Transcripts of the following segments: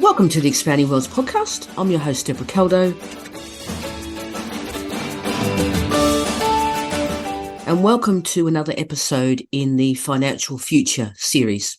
Welcome to the Expanding Worlds podcast. I'm your host, Deborah Caldo. And welcome to another episode in the Financial Future series.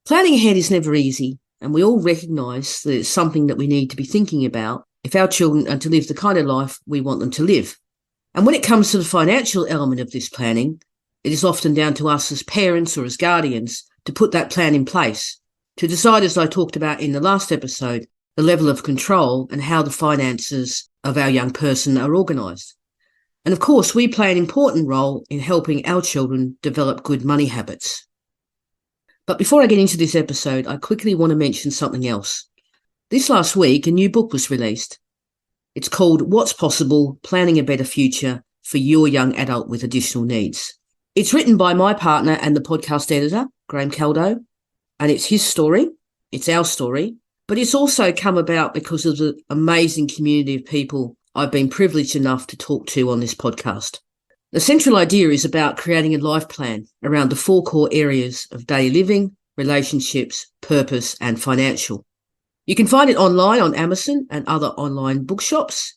Planning ahead is never easy, and we all recognise that it's something that we need to be thinking about if our children are to live the kind of life we want them to live. And when it comes to the financial element of this planning, it is often down to us as parents or as guardians to put that plan in place, to decide, as I talked about in the last episode, the level of control and how the finances of our young person are organised. And of course, we play an important role in helping our children develop good money habits. But before I get into this episode, I quickly want to mention something else. This last week, a new book was released. It's called What's Possible? Planning a Better Future for Your Young Adult with Additional Needs. It's written by my partner and the podcast editor, Graham Caldo, and it's his story, it's our story, but it's also come about because of the amazing community of people I've been privileged enough to talk to on this podcast. The central idea is about creating a life plan around the four core areas of daily living, relationships, purpose, and financial. You can find it online on Amazon and other online bookshops.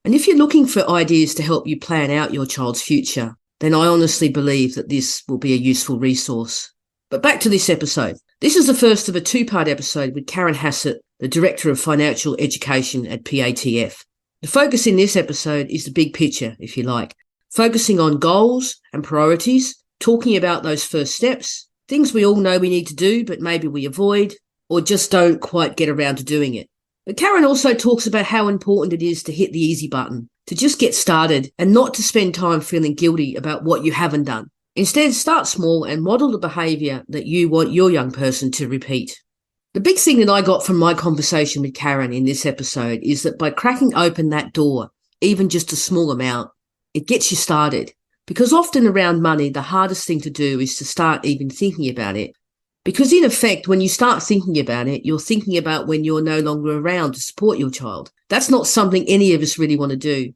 And if you're looking for ideas to help you plan out your child's future, then I honestly believe that this will be a useful resource. But back to this episode. This is the first of a two-part episode with Karen Hassett, the Director of Financial Education at PATF. The focus in this episode is the big picture, if you like, focusing on goals and priorities, talking about those first steps, things we all know we need to do, but maybe we avoid or just don't quite get around to doing it. But Karen also talks about how important it is to hit the easy button, to just get started and not to spend time feeling guilty about what you haven't done. Instead, start small and model the behaviour that you want your young person to repeat. The big thing that I got from my conversation with Karen in this episode is that by cracking open that door, even just a small amount, it gets you started. Because often around money, the hardest thing to do is to start even thinking about it. Because in effect, when you start thinking about it, you're thinking about when you're no longer around to support your child. That's not something any of us really want to do.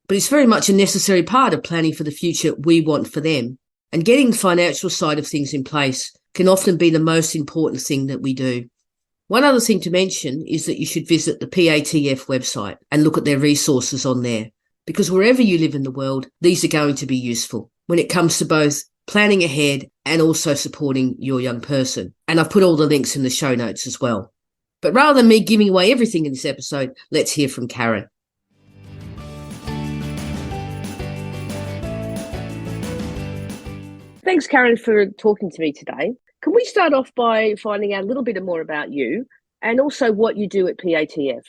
But it's very much a necessary part of planning for the future we want for them. And getting the financial side of things in place can often be the most important thing that we do. One other thing to mention is that you should visit the PATF website and look at their resources on there, because wherever you live in the world, these are going to be useful when it comes to both planning ahead and also supporting your young person. And I've put all the links in the show notes as well. But rather than me giving away everything in this episode, let's hear from Karen. Thanks, Karen, for talking to me today. Can we start off by finding out a little bit more about you and also what you do at PATF?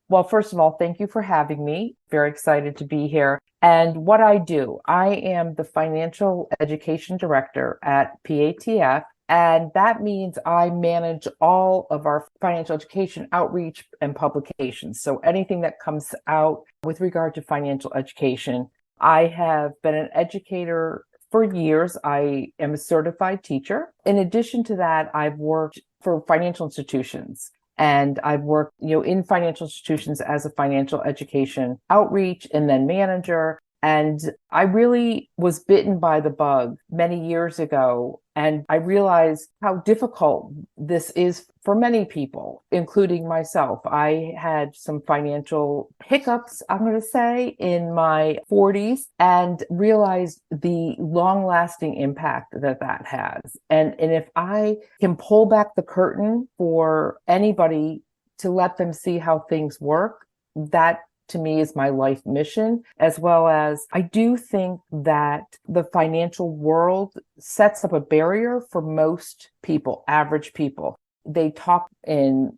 Well, first of all, thank you for having me. Very excited to be here. And what I do, I am the Financial Education Director at PATF. And that means I manage all of our financial education outreach and publications. So anything that comes out with regard to financial education. I have been an educator for years. I am a certified teacher. In addition to that, I've worked for financial institutions, and I've worked, in financial institutions as a financial education outreach and then manager. And I really was bitten by the bug many years ago. And I realized how difficult this is for many people, including myself. I had some financial hiccups, I'm going to say, in my 40s and realized the long-lasting impact that has. And if I can pull back the curtain for anybody to let them see how things work, that to me is my life mission, as well as I do think that the financial world sets up a barrier for most people, average people. They talk in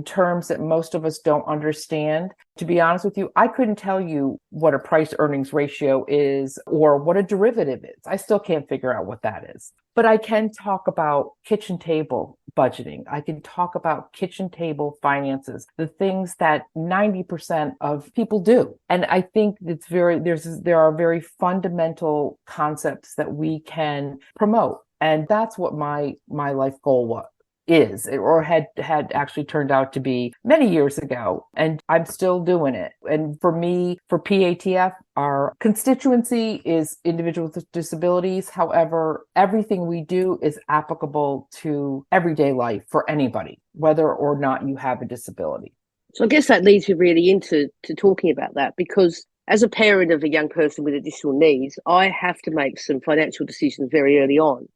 terms that most of us don't understand. To be honest with you, I couldn't tell you what a price earnings ratio is or what a derivative is. I still can't figure out what that is. But I can talk about kitchen table budgeting. I can talk about kitchen table finances, the things that 90% of people do. And I think there are very fundamental concepts that we can promote. And that's what my life goal was. or had actually turned out to be many years ago. And I'm still doing it. And for me, for PATF, our constituency is individuals with disabilities. However, everything we do is applicable to everyday life for anybody, whether or not you have a disability. So I guess that leads me really into talking about that, because as a parent of a young person with additional needs, I have to make some financial decisions very early on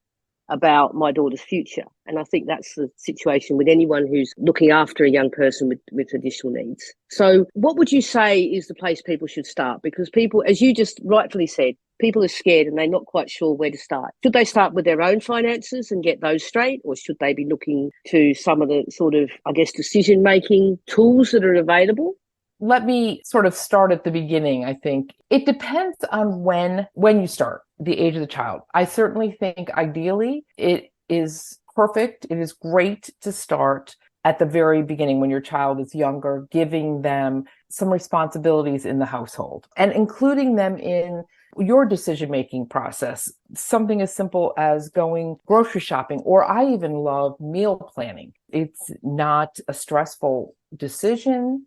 about my daughter's future. And I think that's the situation with anyone who's looking after a young person with additional needs. So what would you say is the place people should start? Because people, as you just rightfully said, people are scared and they're not quite sure where to start. Should they start with their own finances and get those straight? Or should they be looking to some of the sort of, I guess, decision-making tools that are available? Let me sort of start at the beginning. I think it depends on when you start, the age of the child. I certainly think ideally it is perfect. It is great to start at the very beginning when your child is younger, giving them some responsibilities in the household and including them in your decision-making process. Something as simple as going grocery shopping, or I even love meal planning. It's not a stressful decision.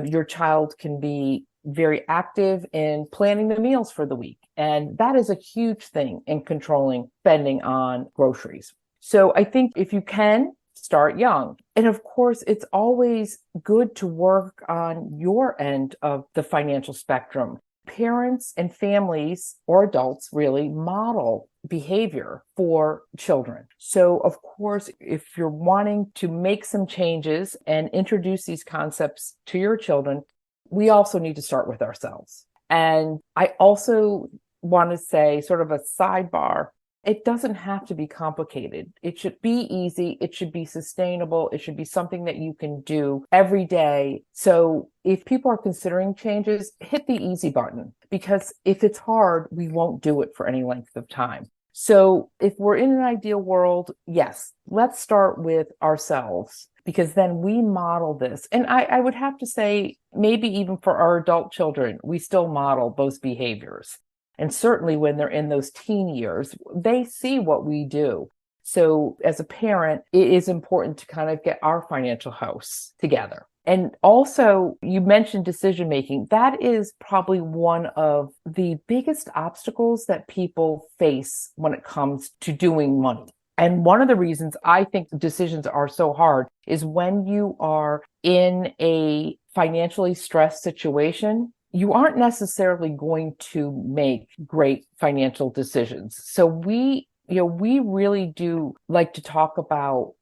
Your child can be very active in planning the meals for the week. And that is a huge thing in controlling spending on groceries. So I think if you can, start young. And of course, it's always good to work on your end of the financial spectrum. Parents and families, or adults really, model behavior for children. So of course, if you're wanting to make some changes and introduce these concepts to your children, we also need to start with ourselves. And I also want to say, sort of a sidebar, it doesn't have to be complicated. It should be easy. It should be sustainable. It should be something that you can do every day. So if people are considering changes, hit the easy button, because if it's hard, we won't do it for any length of time. So if we're in an ideal world, yes, let's start with ourselves, because then we model this. And I would have to say, maybe even for our adult children, we still model those behaviors. And certainly when they're in those teen years, they see what we do. So as a parent, it is important to kind of get our financial house together. And also, you mentioned decision making. That is probably one of the biggest obstacles that people face when it comes to doing money. And one of the reasons I think decisions are so hard is when you are in a financially stressed situation, you aren't necessarily going to make great financial decisions. So we really do like to talk about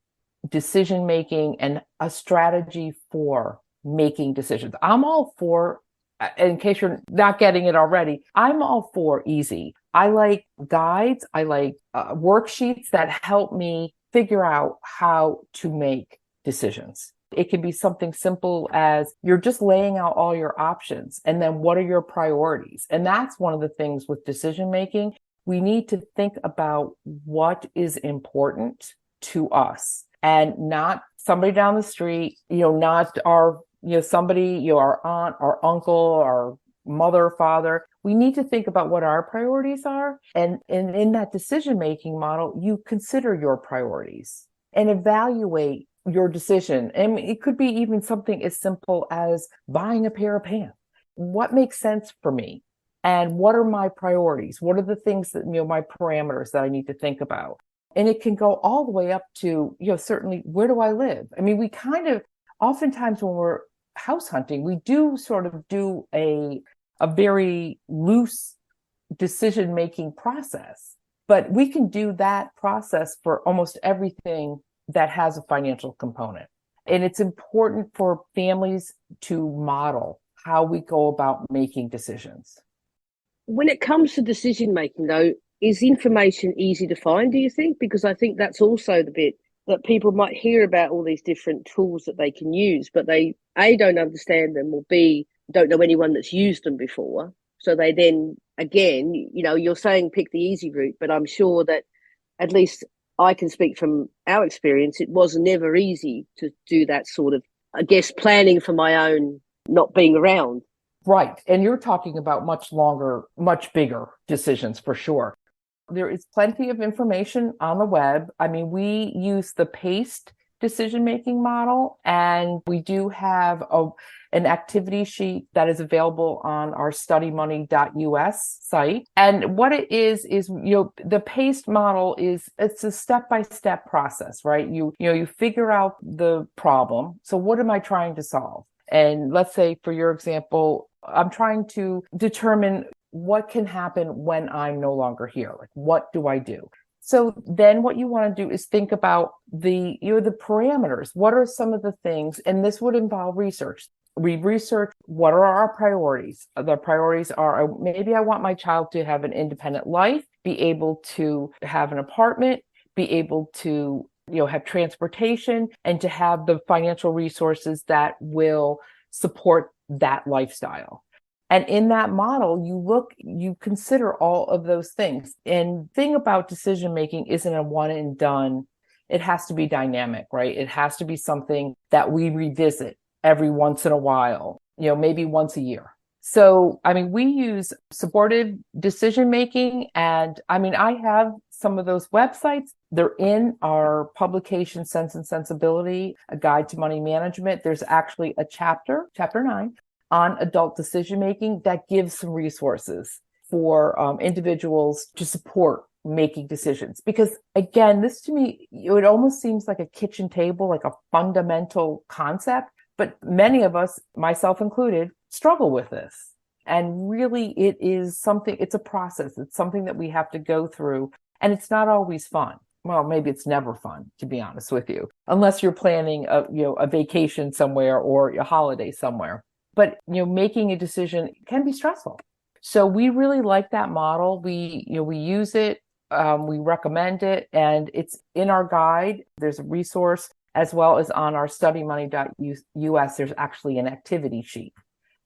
decision making and a strategy for making decisions. I'm all for, in case you're not getting it already, I'm all for easy. I like guides. I like worksheets that help me figure out how to make decisions. It can be something simple as you're just laying out all your options, and then what are your priorities? And that's one of the things with decision making. We need to think about what is important to us, and not somebody down the street, not our, somebody, our aunt, our uncle, our mother, father. We need to think about what our priorities are. And in that decision making model, you consider your priorities and evaluate your decision. And it could be even something as simple as buying a pair of pants. What makes sense for me? And what are my priorities? What are the things that, my parameters that I need to think about? And it can go all the way up to, certainly, where do I live? I mean, we kind of, oftentimes when we're house hunting, we do sort of do a very loose decision-making process, but we can do that process for almost everything that has a financial component. And it's important for families to model how we go about making decisions. When it comes to decision making, though, is information easy to find, do you think? Because I think that's also the bit that people might hear about, all these different tools that they can use, but they, A, don't understand them, or B, don't know anyone that's used them before. So they then, again, you're saying pick the easy route, but I'm sure that, at least I can speak from our experience, it was never easy to do that sort of, I guess, planning for my own not being around. Right. And you're talking about much longer, much bigger decisions for sure. There is plenty of information on the web. I mean, we use the PACE decision-making model, and we do have an activity sheet that is available on our studymoney.us site. And what it is, the PACE model it's a step-by-step process, right? You figure out the problem. So what am I trying to solve? And let's say, for your example, I'm trying to determine what can happen when I'm no longer here. Like, what do I do? So then what you want to do is think about the parameters. What are some of the things? And this would involve research. We research what are our priorities. The priorities are, maybe I want my child to have an independent life, be able to have an apartment, be able to have transportation, and to have the financial resources that will support that lifestyle. And in that model, you consider all of those things. And the thing about decision making isn't a one and done. It has to be dynamic, right? It has to be something that we revisit every once in a while, maybe once a year. So, I mean, we use supportive decision making. And I mean, I have some of those websites. They're in our publication, Sense and Sensibility, A Guide to Money Management. There's actually a chapter 9, on adult decision making that gives some resources for individuals to support making decisions. Because again, this to me, it almost seems like a kitchen table, like a fundamental concept, but many of us, myself included, struggle with this. And really it's a process. It's something that we have to go through, and it's not always fun. Well, maybe it's never fun, to be honest with you, unless you're planning a vacation somewhere or a holiday somewhere. But, making a decision can be stressful. So we really like that model. We use it, we recommend it, and it's in our guide. There's a resource, as well as on our studymoney.us. There's actually an activity sheet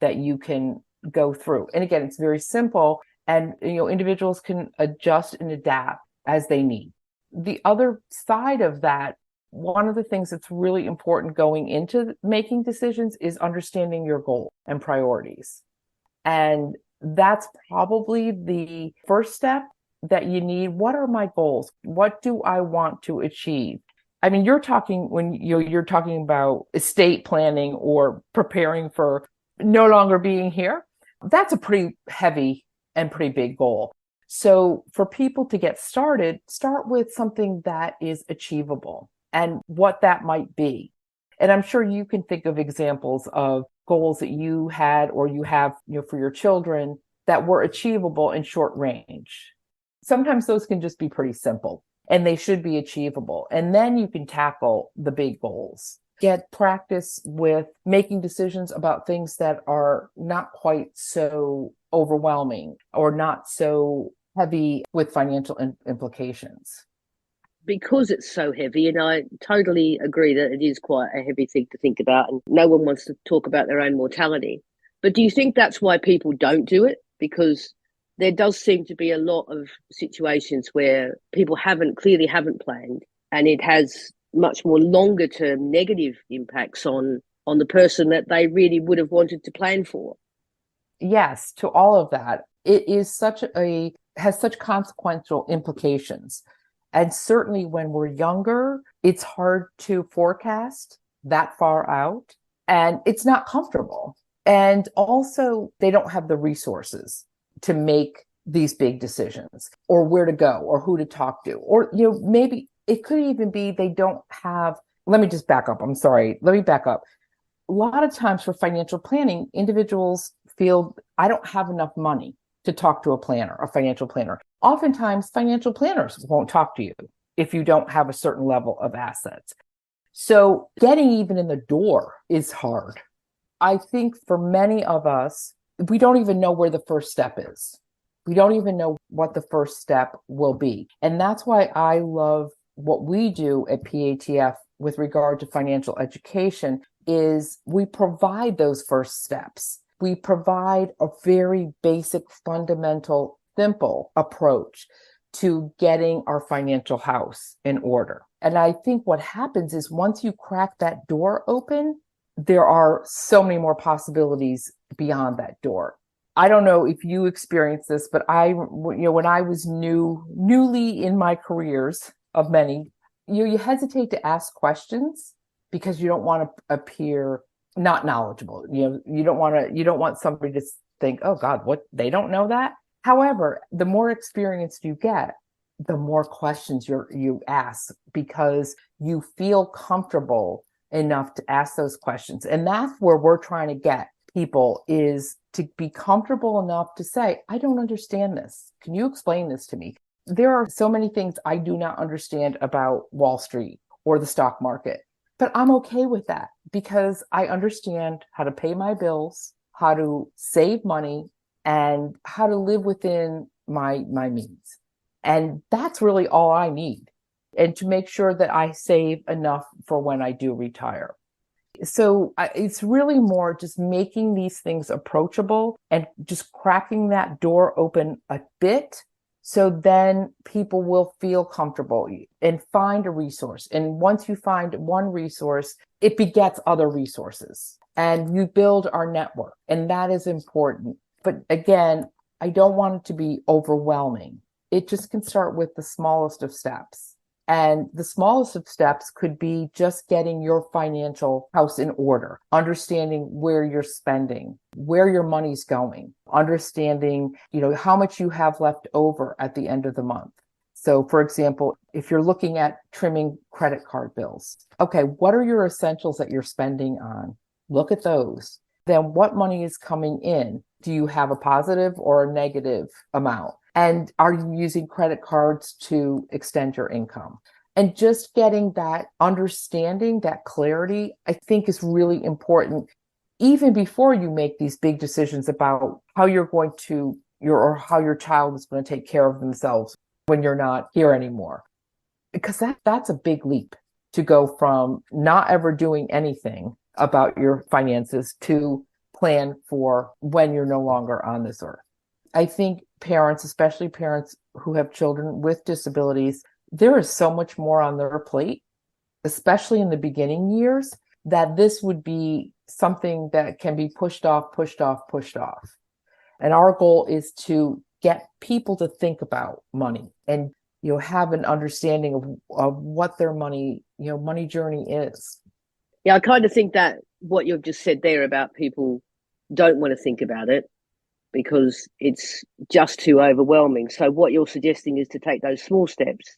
that you can go through. And again, it's very simple, and, individuals can adjust and adapt as they need. The other side of that, one of the things that's really important going into making decisions is understanding your goals and priorities. And that's probably the first step that you need. What are my goals? What do I want to achieve? I mean, you're talking about estate planning or preparing for no longer being here. That's a pretty heavy and pretty big goal. So for people to get started, start with something that is achievable and what that might be. And I'm sure you can think of examples of goals that you had or you have, for your children that were achievable in short range. Sometimes those can just be pretty simple, and they should be achievable. And then you can tackle the big goals. Get practice with making decisions about things that are not quite so overwhelming or not so heavy with financial implications. Because it's so heavy, and I totally agree that it is quite a heavy thing to think about, and no one wants to talk about their own mortality. But do you think that's why people don't do it? Because there does seem to be a lot of situations where people clearly haven't planned, and it has much more longer term negative impacts on the person that they really would have wanted to plan for. Yes, to all of that. It is has such consequential implications. And certainly when we're younger, it's hard to forecast that far out, and it's not comfortable. And also, they don't have the resources to make these big decisions, or where to go, or who to talk to, or, maybe it could even be they don't have, let me just back up. I'm sorry. Let me back up. A lot of times for financial planning, individuals feel, I don't have enough money to talk to a financial planner. Oftentimes, financial planners won't talk to you if you don't have a certain level of assets. So getting even in the door is hard. I think for many of us, we don't even know where the first step is. We don't even know what the first step will be. And that's why I love what we do at PATF with regard to financial education is we provide those first steps. We provide a very basic, fundamental, simple approach to getting our financial house in order. And I think what happens is once you crack that door open, there are so many more possibilities beyond that door. I don't know if you experienced this, but when I was newly in my careers of many, you hesitate to ask questions because you don't want to appear not knowledgeable. You don't want somebody to think, oh God, what, they don't know that. However, the more experienced you get, the more questions you ask because you feel comfortable enough to ask those questions. And that's where we're trying to get people, is to be comfortable enough to say, I don't understand this. Can you explain this to me? There are so many things I do not understand about Wall Street or the stock market, but I'm okay with that because I understand how to pay my bills, how to save money, and how to live within my means. And that's really all I need. And to make sure that I save enough for when I do retire. So it's really more just making these things approachable and just cracking that door open a bit. So then people will feel comfortable and find a resource. And once you find one resource, it begets other resources and you build our network. And that is important. But again, I don't want it to be overwhelming. It just can start with the smallest of steps. And the smallest of steps could be just getting your financial house in order, understanding where you're spending, where your money's going, understanding, how much you have left over at the end of the month. So for example, if you're looking at trimming credit card bills, okay, what are your essentials that you're spending on? Look at those. Then what money is coming in? Do you have a positive or a negative amount? And are you using credit cards to extend your income? And just getting that understanding, that clarity, I think is really important, even before you make these big decisions about how you're going to, or how your child is going to take care of themselves when you're not here anymore. Because that's a big leap to go from not ever doing anything about your finances to plan for when you're no longer on this earth. I think parents, especially parents who have children with disabilities, there is so much more on their plate, especially in the beginning years, that this would be something that can be pushed off. And our goal is to get people to think about money and have an understanding of what their money journey is. Yeah, I kind of think that what you've just said there about people don't want to think about it because it's just too overwhelming. So what you're suggesting is to take those small steps.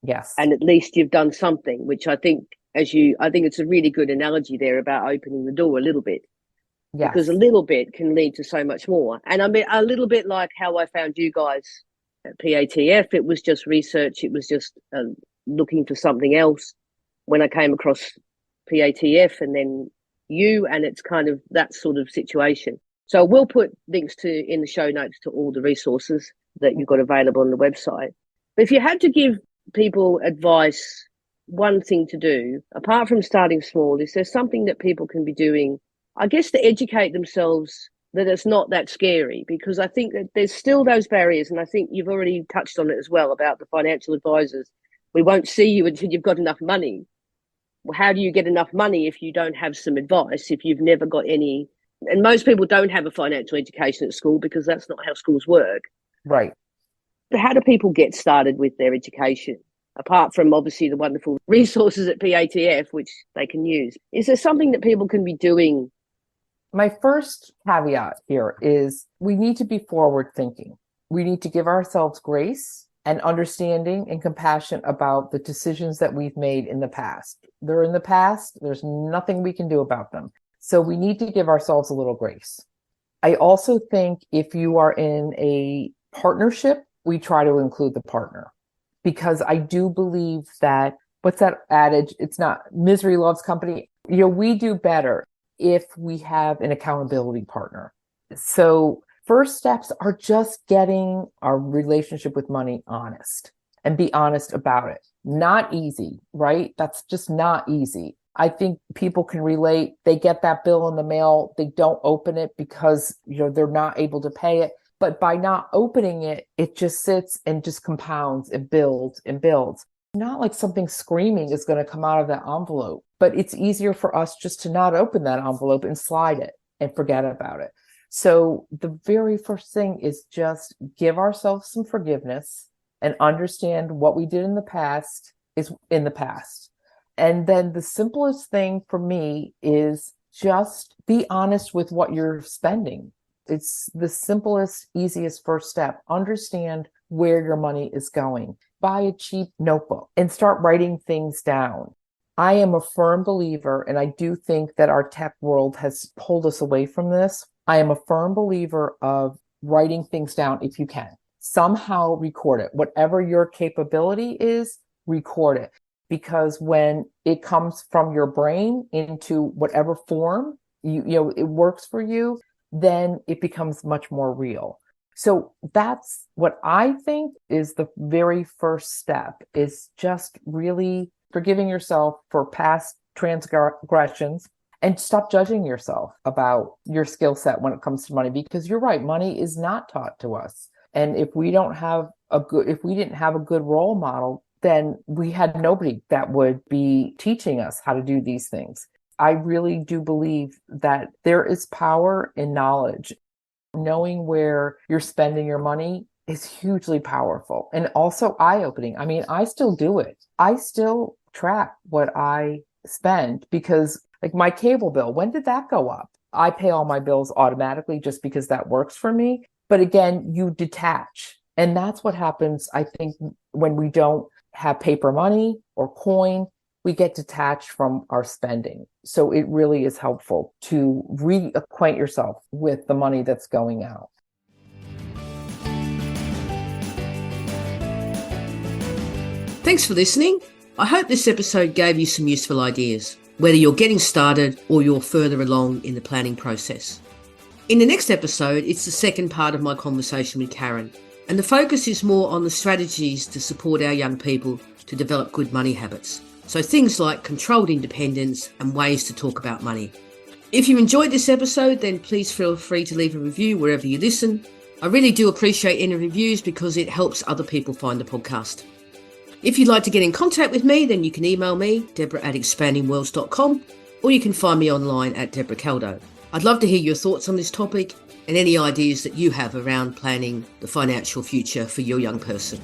Yes. And at least you've done something, which I think it's a really good analogy there about opening the door a little bit. Yes. Because a little bit can lead to so much more. And I mean, a little bit like how I found you guys at PATF, it was just research. It was just looking for something else when I came across PATF and then you, and it's kind of that sort of situation. So we'll put links in the show notes to all the resources that you've got available on the website. But if you had to give people advice, one thing to do, apart from starting small, is there something that people can be doing, I guess, to educate themselves that it's not that scary? Because I think that there's still those barriers, and I think you've already touched on it as well about the financial advisors. We won't see you until you've got enough money. Well, how do you get enough money if you don't have some advice, if you've never got any? And most people don't have a financial education at school because that's not how schools work. Right. But how do people get started with their education? Apart from obviously the wonderful resources at PATF, which they can use. Is there something that people can be doing? My first caveat here is we need to be forward thinking. We need to give ourselves grace and understanding and compassion about the decisions that we've made in the past. They're in the past. There's nothing we can do about them. So we need to give ourselves a little grace. I also think if you are in a partnership, we try to include the partner, because I do believe that, what's that adage? It's not misery loves company. We do better if we have an accountability partner. So first steps are just getting our relationship with money honest and be honest about it. Not easy, right? That's just not easy. I think people can relate. They get that bill in the mail. They don't open it because, they're not able to pay it. But by not opening it, it just sits and just compounds and builds and builds. Not like something screaming is going to come out of that envelope, but it's easier for us just to not open that envelope and slide it and forget about it. So the very first thing is just give ourselves some forgiveness and understand what we did in the past is in the past. And then the simplest thing for me is just be honest with what you're spending. It's the simplest, easiest first step. Understand where your money is going. Buy a cheap notebook and start writing things down. I am a firm believer, and I do think that our tech world has pulled us away from this. I am a firm believer of writing things down if you can. Somehow record it. Whatever your capability is, record it. Because when it comes from your brain into whatever form it works for you, then it becomes much more real. So that's what I think is the very first step, is just really forgiving yourself for past transgressions and stop judging yourself about your skill set when it comes to money, because you're right, money is not taught to us. And if we didn't have a good role model, then we had nobody that would be teaching us how to do these things. I really do believe that there is power in knowledge. Knowing where you're spending your money is hugely powerful and also eye-opening. I mean, I still do it. I still track what I spend because, like, my cable bill, when did that go up? I pay all my bills automatically just because that works for me. But again, you detach. And that's what happens, I think, when we don't have paper money or coin, we get detached from our spending. So it really is helpful to reacquaint yourself with the money that's going out. Thanks for listening. I hope this episode gave you some useful ideas, whether you're getting started or you're further along in the planning process. In the next episode, it's the second part of my conversation with Karen, and the focus is more on the strategies to support our young people to develop good money habits. So things like controlled independence and ways to talk about money. If you enjoyed this episode, then please feel free to leave a review wherever you listen. I really do appreciate any reviews because it helps other people find the podcast. If you'd like to get in contact with me, then you can email me, deborah@expandingworlds.com, or you can find me online at Deborah Caldo. I'd love to hear your thoughts on this topic and any ideas that you have around planning the financial future for your young person.